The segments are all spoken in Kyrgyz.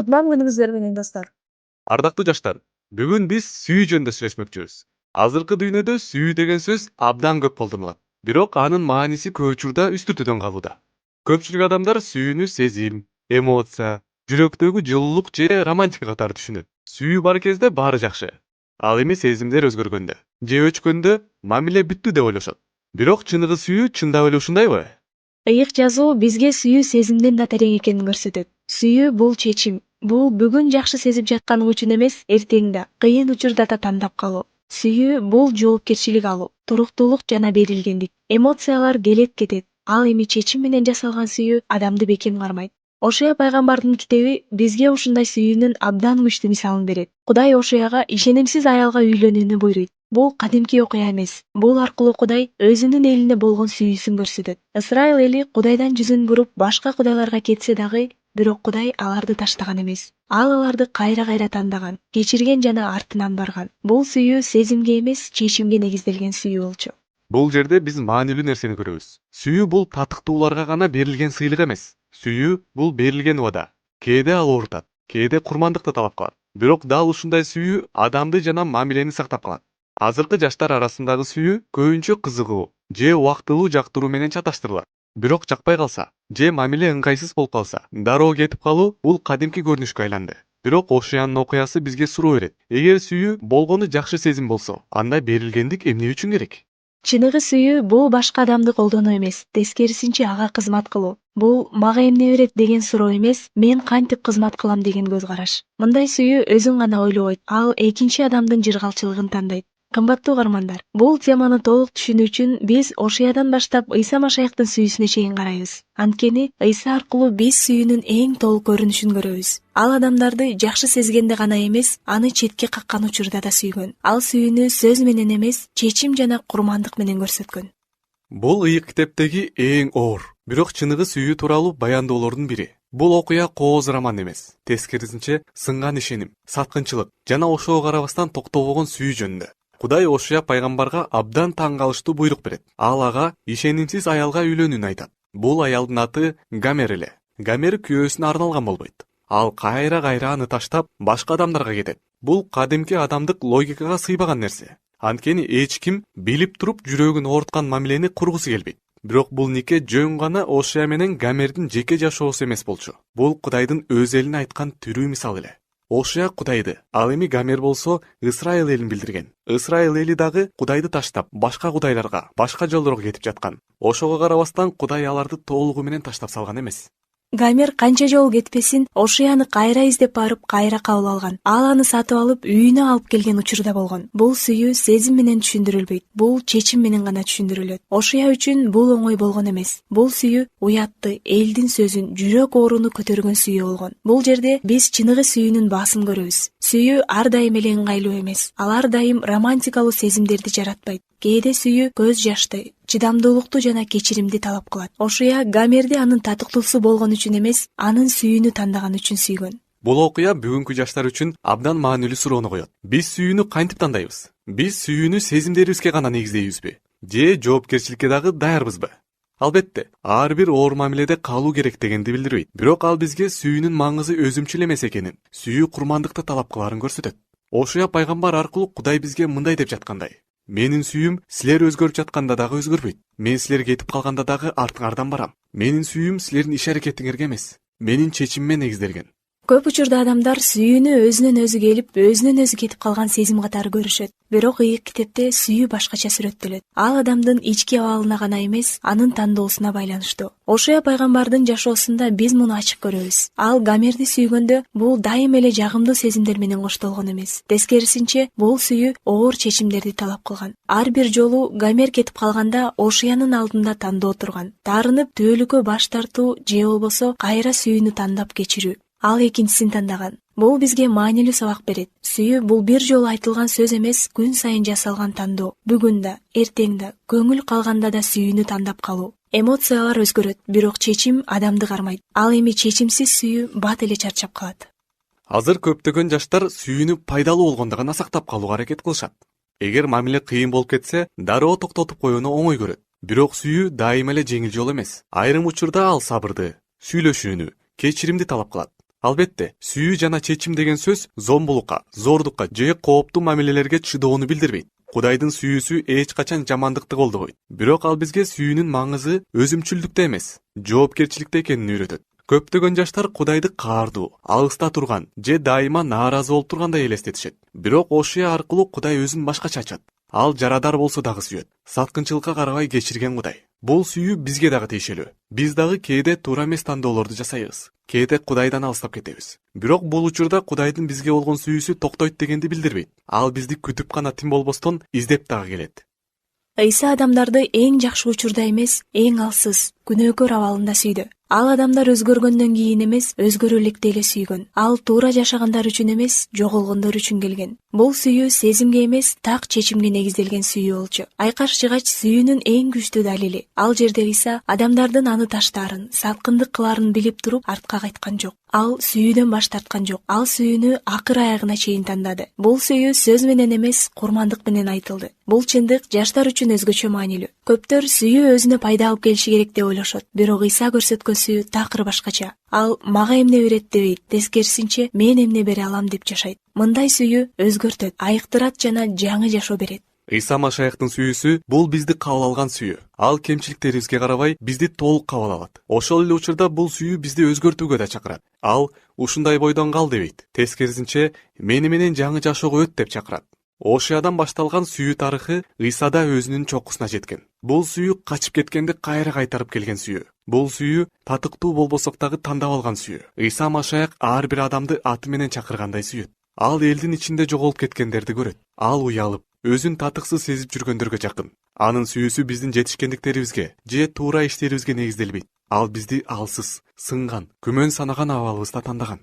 Кутман күнүңүздөр менен достор. Ардактуу жаштар, бүгүн биз сүйүү жөнүндө сүйлөшмөкчүбүз. Азыркы дүйнөдө сүйүү деген сөз абдан көп колдонулат. Бирок анын мааниси көп учурда үстүртөдөн калууда. Көпчүлүк адамдар сүйүүнү сезим, эмоция, жүрөктөгү жылуулук же романтика катары түшүнөт. Сүйүү бар кезде баары жакшы. Ал эми сезимдер өзгөргөндө же өчкөндө мамиле бүттү деп ойлошот. Бирок чыныгы сүйүү чындап эле ушундайбы? Ыйык жазуу бизге сүйүү сезимден да терең экенин көрсөтөт. Сүйүү бул чечим. Бул бүгүн жакшы сезип жатканың үчүн эмес, эртең да, кыйын учурда да тандап калуу. Сүйүү бул жоопкерчилик алуу, туруктуулук жана берилгендик. Эмоциялар келет кетет. Ал эми чечим менен жасалган сүйүү адамды бекем кармайт. Ошуя пайгамбардын китеби бизге ушундай сүйүүнүн абдан күчтүү мисалын берет. Кудай Ошуяга ишенимсиз аялга үйлөнүүнү буйруйт. Бул кадимки окуя эмес. Бул аркылуу Кудай өзүнүн элине болгон сүйүүсүн көрсөтөт. Исрайыл эли Кудайдан жүзүн буруп башка кудайларга кетсе дагы, бирок Кудай аларды таштаган эмес. Ал аларды кайра тандаган, кечирген жана артынан барган. Бул сүйүү сезимге эмес, чечимге негизделген сүйүү болчу. Бул жерде биз маанилүү нерсени көрөбүз. Сүйүү бул татыктууларга гана берилген сыйлык эмес. Сүйүү бул берилген убада. Кээде ал оорутат, кээде курмандыкты талап кылат. Бирок дал ушундай сүйүү адамды жана мамилени сактап калат. Азыркы жаштар арасындагы сүйүү көбүнчө кызыгуу же убактылуу жактыруу менен чаташтырылат. Бирок жакпай калса, же мамиле ыңгайсыз болуп калса, дароо кетип калуу бул кадимки көрүнүшкө айланды. Бирок Ошуянын окуясы бизге суроо берет. Эгер сүйүү болгону жакшы сезим болсо, анда берилгендик эмне үчүн керек? Чыныгы сүйүү бул башка адамды колдонуу эмес, тескерисинче ага кызмат кылуу. Бул мага эмне берет деген суроо эмес, мен кантип кызмат кылам деген көз караш. Мындай сүйүү өзүн гана ойлобойт, ал экинчи адамдын жыргалчылыгын тандайт. Кымбаттуу каармандар, бул теманы толук түшүнүү үчүн биз Ошуядан баштап Ыйса Машаяктын сүйүүсүнө чейин карайбыз. Анткени Ыйса аркылуу биз сүйүүнүн эң толук көрүнүшүн көрөбүз. Ал адамдарды жакшы сезгенде гана эмес, аны четке каккан учурда да сүйгөн. Ал сүйүүнү сөз менен эмес, чечим жана курмандык менен көрсөткөн. Бул ыйык китептеги эң оор, бирок чыныгы сүйүү тууралуу баяндоолордун бири. Бул окуя кооз роман эмес. Тескерисинче, сынган ишеним, саткынчылык жана ошого карабастан токтобогон сүйүү жөнүндө. Кудай Ошуя пайгамбарга абдан таң калыштуу буйрук берет. Ал ага ишенимсиз аялга үйлөнүүнү айтат. Бул аялдын аты Гамер эле. Гамер күйөөсүнө арналган болбойт. Ал кайра аны таштап, башка адамдарга кетет. Бул кадимки адамдык логикага сыйбаган нерсе. Анткени эч ким билип туруп жүрөгүн ооруткан мамилени кургусу келбейт. Бирок бул нике жөн гана Ошуя менен Гамердин жеке жашоосу эмес болчу. Бул Кудайдын өз элине айткан түрүү мисал эле. Ошуя Кудайды, ал эми Гамер болсо Исрайыл элин билдирген. Исрайыл эли дагы Кудайды таштап, башка кудайларга, башка жолдорго кетип жаткан. Ошого карабастан Кудай аларды толугу менен таштап салган эмес. Гамер канча жол кетпесин, Ошуяны кайра издеп барып, кайра кабыл алган. Ал аны сатып алып, үйүнө алып келген учурда болгон. Бул сүйүү сезим менен түшүндүрүлбөйт. Бул чечим менен гана түшүндүрүлөт. Ошуя үчүн бул оңой болгон эмес. Бул сүйүү уятты, элдин сөзүн, жүрөк ооруну көтөргөн сүйүү болгон. Бул жерде биз чыныгы сүйүүнүн баасын көрөбүз. Сүйүү ар дайым эле ыңгайлуу эмес. Ал ар дайым романтикалуу сезимдерди жаратпайт. Кээде сүйүү көз жашты, чыдамдуулукту жана кечиримди талап кылат. Ошуя Гамерди анын татыктуусу болгон үчүн эмес, анын сүйүүнү тандаган үчүн сүйгөн. Бул окуя бүгүнкү жаштар үчүн абдан маанилүү суроону коет. Биз сүйүүнү кантип тандайбыз? Биз сүйүүнү сезимдерибизге гана негиздейбизби? Же жоопкерчиликке дагы даярбызбы? Албетте, ар бир оор мамиледе калуу керек дегенди билдирбейт. Бирок ал бизге сүйүүнүн маңызы өзүмчүл эмес экенин, сүйүү курмандыкты талап кыларын көрсөтөт. Ошуя пайгамбар аркылуу Кудай бизге мындай деп жаткандай: менин сүйүүм силер өзгөрүп жатканда дагы өзгөрбөйт. Мен силер кетип калганда дагы артыңардан барам. Менин сүйүүм силердин иш-аракетиңерге эмес, менин чечимиме негизделген. Көп учурда адамдар сүйүүнү өзүнөн өзү келип, өзүнөн өзү кетип калган сезим катары көрүшөт. Бирок ыйык китепте сүйүү башкача сүрөттөлөт. Ал адамдын ички абалына гана эмес, анын тандоосуна байланыштуу. Ошуя пайгамбардын жашоосунда биз муну ачык көрөбүз. Ал Гамерди сүйгөндө бул дайым эле жагымдуу сезимдер менен коштолгон эмес. Тескерисинче, бул сүйүү оор чечимдерди талап кылган. Ар бир жолу Гамер кетип калганда Ошуянын алдында тандоо турган. Таарынып түбөлүккө баш тартуу же болбосо кайра сүйүүнү тандап кечирүү. Ал экинчисин тандаган. Бул бизге маанилүү сабак берет. Сүйүү бул бир жолу айтылган сөз эмес, күн сайын жасалган тандоо. Бүгүн да, эртең да, көңүл калганда да сүйүүнү тандап калуу. Эмоциялар өзгөрөт, бирок чечим адамды кармайт. Ал эми чечимсиз сүйүү бат эле чарчап калат. Азыр көптөгөн жаштар сүйүүнү пайдалуу болгондо гана сактап калууга аракет кылышат. Эгер мамиле кыйын болуп кетсе, дароо токтотуп коюуну оңой көрөт. Бирок сүйүү дайыма эле жеңил жол эмес. Айрым учурда ал сабырды, сүйлөшүүнү, кечиримди талап кылат. Албетте, сүйүү жана чечим деген сөз зомбулукка, зордукка же кооптуу мамилелерге чыдоону билдирбейт. Кудайдын сүйүүсү эч качан жамандыкты колдобойт. Бирок ал бизге сүйүүнүн маңызы өзүмчүлдүктө эмес, жоопкерчиликте экенин үйрөтөт. Көптөгөн жаштар Кудайды каардуу, алыста турган же дайыма нааразы болуп тургандай элестетишет. Бирок Ошия аркылуу Кудай өзүн башкача ачат. Ал жарадар болсо дагы сүйөт. Саткынчылыкка карабай кечирген Кудай. Бул сүйүү бизге дагы тиешелүү. Биз дагы кээде туура эмес тандоолорду жасайбыз. Кээде Кудайдан алыстап кетебиз. Бирок бул учурда Кудайдын бизге болгон сүйүүсү токтойт дегенди билдирбейт. Ал бизди күтүп гана тим болбостон издеп дагы келет. Ыйса адамдарды эң жакшы учурда эмес, эң алсыз, күнөөкөр абалында сүйдү. Ал адамдар өзгөргөндөн кийин эмес, өзгөрө электе эле сүйгөн. Ал туура жашагандар үчүн эмес, жоголгондор үчүн келген. Бул сүйүү сезимге эмес, так чечимге негизделген сүйүү болчу. Айкаш жыгач сүйүүнүн эң күчтүү далили. Ал жерде Ыйса адамдардын аны таштаарын, саткындык кыларын билип туруп артка кайткан жок. Ал сүйүүдөн баш тарткан жок. Ал сүйүүнү акыр аягына чейин тандады. Бул сүйүү сөз менен эмес, курмандык менен айтылды. Бул чындык жаштар үчүн өзгөчө маанилүү. Көптөр сүйүү өзүнө пайда алып келиши керек деп ойлошот. Бирок Ыйса көрсөткөн сүйүү такыр башкача. Ал мага эмне берет дебейт, тескерисинче мен эмне бере алам деп жашайт. Мындай сүйүү өзгөртөт, айыктырат жана жаңы жашоо берет. Ыйса Машаяктын сүйүүсү бул бизди кабыл алган сүйүү. Ал кемчиликтерибизге карабай бизди толук кабыл алат. Ошол эле учурда бул сүйүү бизди өзгөртүүгө да чакырат. Ал ушундай бойдон кал дебейт. Тескерисинче мени менен жаңы жашоого өт деп чакырат. Ошиядан башталган сүйүү тарыхы Ыйсада өзүнүн чокусуна жеткен. Бул сүйүү качып кеткенди кайра кайтарып келген сүйүү. Бул сүйүү татыктуу болбосок дагы тандап алган сүйүү. Ыйса Машаяк ар бир адамды аты менен чакыргандай сүйөт. Ал элдин ичинде жоголуп кеткендерди көрөт. Ал уялып, өзүн татыксыз сезип жүргөндөргө жакын. Анын сүйүүсү биздин жетишкендиктерибизге же туура иштерибизге негизделбейт. Ал бизди алсыз, сынган, күмөн санаган абалыбызда тандаган.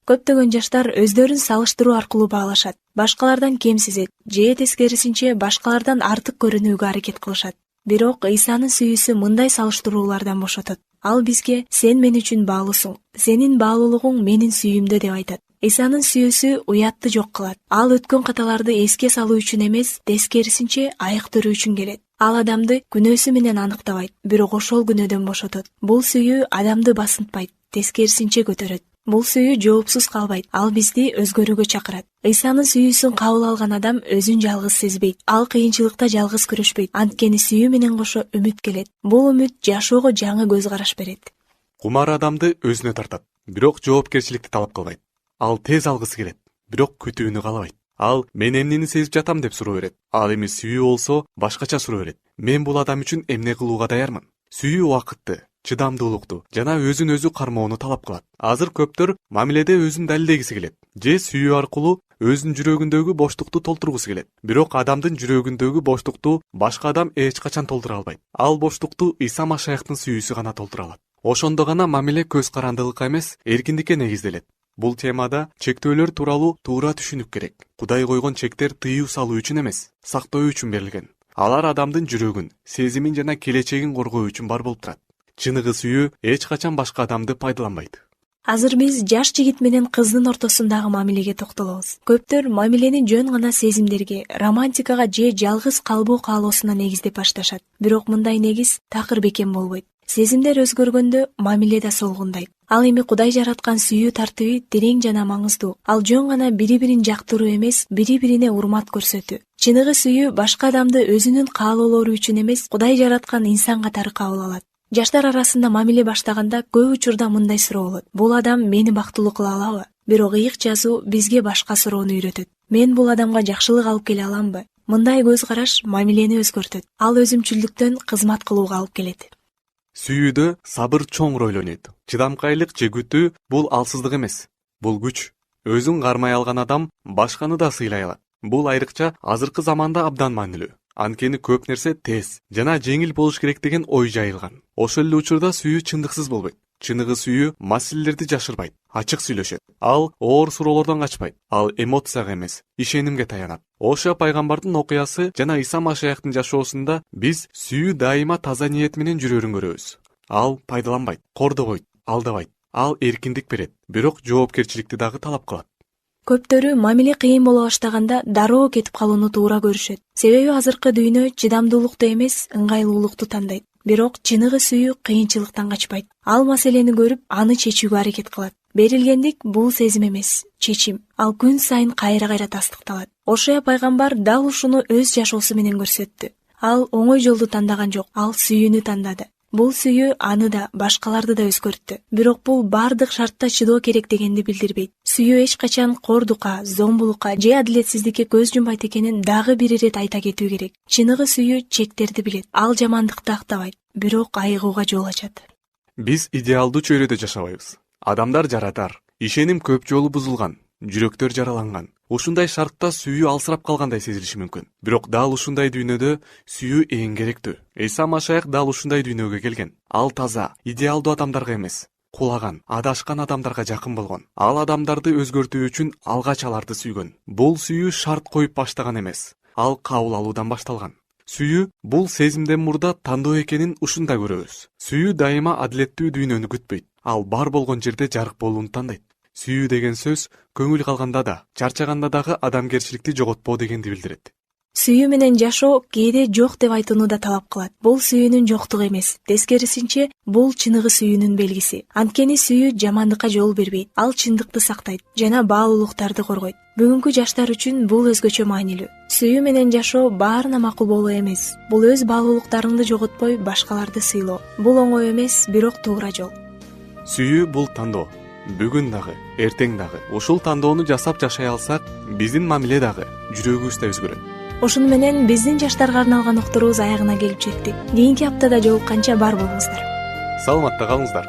Көптөгөн жаштар өздөрүн салыштыруу аркылуу баалашат. Башкалардан кем сезет, же тескерисинче башкалардан артык көрүнүүгө аракет кылышат. Бирок Ыйсанын сүйүүсү мындай салыштыруулардан бошотот. Ал бизге сен мен үчүн баалуусуң, сенин баалуулугуң менин сүйүүмдө деп айтат. Ыйсанын сүйүүсү уятты жок кылат. Ал өткөн каталарды эске салуу үчүн эмес, тескерисинче айыктыруу үчүн келет. Ал адамды күнөөсү менен аныктабайт, бирок ошол күнөөдөн бошотот. Бул сүйүү адамды басынтпайт, тескерисинче көтөрөт. Бул сүйүү жоопсуз калбайт. Ал бизди өзгөрүүгө чакырат. Ыйсанын сүйүүсүн кабыл алган адам өзүн жалгыз сезбейт. Ал кыйынчылыкта жалгыз күрөшпөйт. Анткени сүйүү менен кошо үмүт келет. Бул үмүт жашоого жаңы көз караш берет. Кумар адамды өзүнө тартат, бирок жоопкерчиликти талап кылбайт. Ал тез алгысы келет, бирок күтүүнү каалабайт. Ал мен эмнени сезип жатам деп суроо берет. Ал эми сүйүү болсо башкача суроо берет. Мен бул адам үчүн эмне кылууга даярмын? Сүйүү убакытты, чыдамдуулукту жана өзүн өзү кармоону талап кылат. Азыр көптөр мамиледе өзүн далилдегиси келет. Же сүйүү аркылуу өзүнүн жүрөгүндөгү боштукту толтургусу келет. Бирок адамдын жүрөгүндөгү боштукту башка адам эч качан толтура албайт. Ал боштукту Ыйса Машаяктын сүйүүсү гана толтура алат. Ошондо гана мамиле көз карандылыкка эмес, эркиндикке негизделет. Бул темада чектөөлөр тууралуу туура түшүнүк керек. Кудай койгон чектер тыюу салуу үчүн эмес, сактоо үчүн берилген. Алар адамдын жүрөгүн, сезимин жана келечегин коргоо үчүн бар болуп турат. Чыныгы сүйүү эч качан башка адамды пайдаланбайт. Азыр биз жаш жигит менен кыздын ортосундагы мамилеге токтолобуз. Көптөр мамилени жөн гана сезимдерге, романтикага же жалгыз калбоо каалоосуна негиздеп башташат. Бирок мындай негиз такыр бекем болбойт. Сезимдер өзгөргөндө мамиле да солгундайт. Ал эми Кудай жараткан сүйүү тартыбы терең жана маңыздуу. Ал жөн гана бири-бирин жактыруу эмес, бири-бирине урмат көрсөтүү. Чыныгы сүйүү башка адамды өзүнүн каалоолору үчүн эмес, Кудай жараткан инсан катары кабыл алат. Жаштар арасында мамиле баштаганда көп учурда мындай суроо болот. Бул адам мени бактылуу кыла алабы? Бирок ыйык жазуу бизге башка суроону үйрөтөт. Мен бул адамга жакшылык алып келе аламбы? Мындай көз караш мамилени өзгөртөт. Ал өзүмчүлдүктөн кызмат кылууга алып келет. Сүйүүдө сабыр чоң роль ойнойт. Чыдамкайлык же күтүү бул алсыздык эмес, бул күч. Өзүн кармай алган адам башканы да сыйлай алат. Бул айрыкча азыркы заманда абдан маанилүү. Анткени көп нерсе тез жана жеңил болуш керек деген ой жайылган. Ошол эле учурда сүйүү чындыксыз болбойт. Чыныгы сүйүү маселелерди жашырбайт, ачык сүйлөшөт. Ал оор суроолордон качпайт. Ал эмоцияга эмес, ишенимге таянат. Ошо пайгамбардын окуясы жана Ыйса Машаяктын жашоосунда биз сүйүү дайыма таза ниет менен жүрөрүн көрөбүз. Ал пайдаланбайт, кордобойт, алдабайт. Ал эркиндик берет, бирок жоопкерчиликти дагы талап кылат. Көптөрү мамиле кыйын боло баштаганда дароо кетип калууну туура көрүшөт. Себеби азыркы дүйнө чыдамдуулукту эмес, ыңгайлуулукту тандайт. Бирок чыныгы сүйүү кыйынчылыктан качпайт. Ал маселени көрүп, аны чечүүгө аракет кылат. Берилгендик бул сезим эмес, чечим. Ал күн сайын кайра тастыкталат. Ошоя пайгамбар дал ушуну өз жашоосу менен көрсөттү. Ал оңой жолду тандаган жок, ал сүйүүнү тандады. Бул сүйүү аны да, башкаларды да өзгөрттү. Бирок бул бардык шартта чыдоо керек дегенди билдирбейт. Сүйүү эч качан кордукка, зомбулукка же адилетсиздикке көз жумбайт экенин дагы бир ирет айта кетүү керек. Чыныгы сүйүү чектерди билет. Ал жамандыкты актабайт, бирок айыгууга жол ачат. Биз идеалдуу чөйрөдө жашабайбыз. Адамдар жаратар, ишеним көп жолу бузулган, жүрөктөр жараланган. Ушундай шартта сүйүү алсырап калгандай сезилиши мүмкүн. Бирок дал ушундай дүйнөдө сүйүү эң керектүү. Иса Машайх дал ушундай дүйнөгө келген. Ал таза, идеалдуу адамдарга эмес, кулаган, адашкан адамдарга жакын болгон. Ал адамдарды өзгөртүү үчүн алгач аларды сүйгөн. Бул сүйүү шарт коюп баштаган эмес. Ал кабыл алуудан башталган. Сүйүү бул сезимден мурда тандоо экенин ушунда көрөбүз. Сүйүү дайыма адилеттүү дүйнөнү күтпөйт. Ал бар болгон жерде жарык болууну тандайт. Сүйүү деген сөз көңүл калганда да, чарчаганда дагы адамгерчиликти жоготпоо дегенди билдирет. Сүйүү менен жашоо кээде жок деп айтууну да талап кылат. Бул сүйүүнүн жоктугу эмес, тескерисинче бул чыныгы сүйүүнүн белгиси. Анткени сүйүү жамандыкка жол бербейт, ал чындыкты сактайт жана баалуулуктарды коргойт. Бүгүнкү жаштар үчүн бул өзгөчө маанилүү. Сүйүү менен жашоо баарына макул болуу эмес. Бул өз баалуулуктарыңды жоготпой башкаларды сыйлоо. Бул оңой эмес, бирок туура жол. Сүйүү бул тандоо. Бүгүн дагы, эртең дагы ушул тандоону жасап жашай алсак, биздин мамиле дагы, жүрөгүбүз да өзгөрөт. Ошону менен биздин жаштарга арналган уктуруубуз аягына келип жетти. Кийинки аптада жолукканча бар болуңуздар. Саламатта калыңыздар.